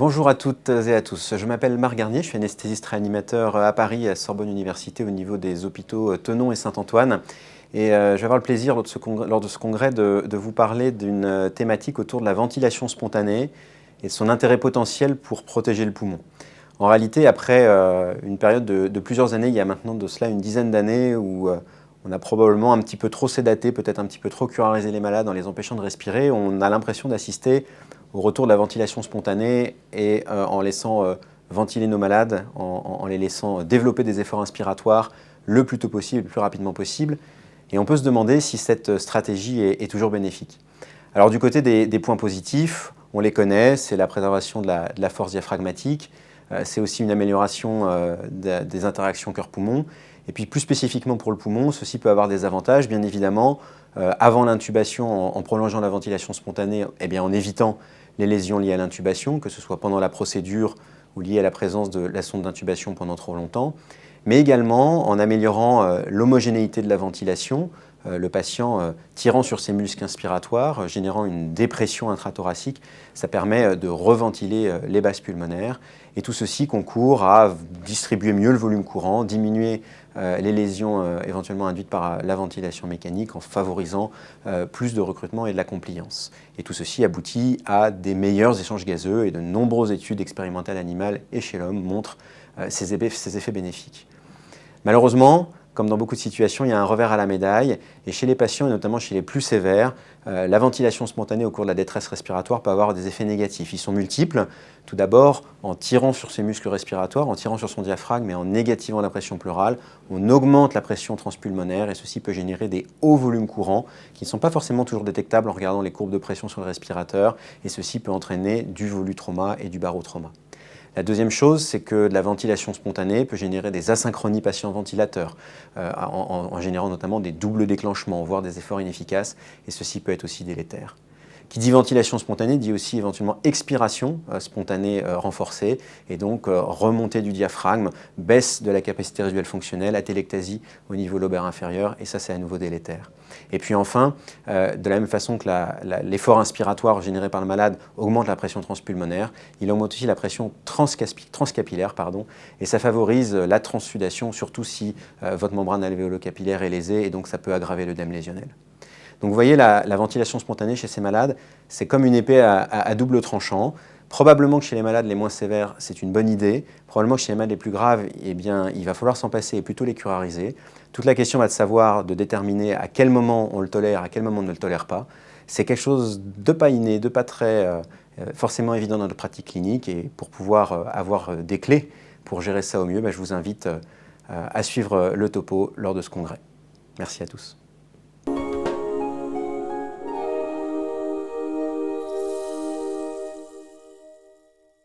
Bonjour à toutes et à tous, je m'appelle Marc Garnier, je suis anesthésiste réanimateur à Paris, à Sorbonne Université, au niveau des hôpitaux Thonon et Saint-Antoine. Et je vais avoir le plaisir lors de ce congrès de vous parler d'une thématique autour de la ventilation spontanée et de son intérêt potentiel pour protéger le poumon. En réalité, après une période de plusieurs années, il y a maintenant de cela une dizaine d'années où on a probablement un petit peu trop sédaté, peut-être un petit peu trop curarisé les malades en les empêchant de respirer, on a l'impression d'assister au retour de la ventilation spontanée et en laissant ventiler nos malades, en les laissant développer des efforts inspiratoires le plus tôt possible, le plus rapidement possible. Et on peut se demander si cette stratégie est toujours bénéfique. Alors du côté des points positifs, on les connaît, c'est la préservation de la force diaphragmatique, c'est aussi une amélioration des interactions cœur-poumon. Et puis plus spécifiquement pour le poumon, ceci peut avoir des avantages, bien évidemment, avant l'intubation, en prolongeant la ventilation spontanée, eh bien, en évitant les lésions liées à l'intubation, que ce soit pendant la procédure ou liées à la présence de la sonde d'intubation pendant trop longtemps, mais également en améliorant l'homogénéité de la ventilation, le patient tirant sur ses muscles inspiratoires, générant une dépression intrathoracique, ça permet de reventiler les basses pulmonaires. Et tout ceci concourt à distribuer mieux le volume courant, diminuer les lésions éventuellement induites par la ventilation mécanique en favorisant plus de recrutement et de la compliance. Et tout ceci aboutit à des meilleurs échanges gazeux et de nombreuses études expérimentales animales et chez l'homme montrent ces effets bénéfiques. Malheureusement, comme dans beaucoup de situations, il y a un revers à la médaille. Et chez les patients, et notamment chez les plus sévères, la ventilation spontanée au cours de la détresse respiratoire peut avoir des effets négatifs. Ils sont multiples. Tout d'abord, en tirant sur ses muscles respiratoires, en tirant sur son diaphragme et en négativant la pression pleurale, on augmente la pression transpulmonaire et ceci peut générer des hauts volumes courants qui ne sont pas forcément toujours détectables en regardant les courbes de pression sur le respirateur. Et ceci peut entraîner du volutrauma et du barotrauma. La deuxième chose, c'est que la ventilation spontanée peut générer des asynchronies patient-ventilateur, en générant notamment des doubles déclenchements, voire des efforts inefficaces, et ceci peut être aussi délétère. Qui dit ventilation spontanée dit aussi éventuellement expiration spontanée renforcée, et donc remontée du diaphragme, baisse de la capacité résiduelle fonctionnelle, atélectasie au niveau lobaire inférieur, et ça c'est à nouveau délétère. Et puis enfin, de la même façon que l'effort inspiratoire généré par le malade augmente la pression transpulmonaire, il augmente aussi la pression transcapillaire, et ça favorise la transsudation, surtout si votre membrane alvéolo-capillaire est lésée, et donc ça peut aggraver l'œdème lésionnel. Donc vous voyez, la ventilation spontanée chez ces malades, c'est comme une épée à double tranchant. Probablement que chez les malades les moins sévères, c'est une bonne idée. Probablement que chez les malades les plus graves, eh bien, il va falloir s'en passer et plutôt les curariser. Toute la question va de savoir, de déterminer à quel moment on le tolère, à quel moment on ne le tolère pas. C'est quelque chose de pas inné, de pas très forcément évident dans notre pratique clinique. Et pour pouvoir avoir des clés pour gérer ça au mieux, je vous invite à suivre le topo lors de ce congrès. Merci à tous.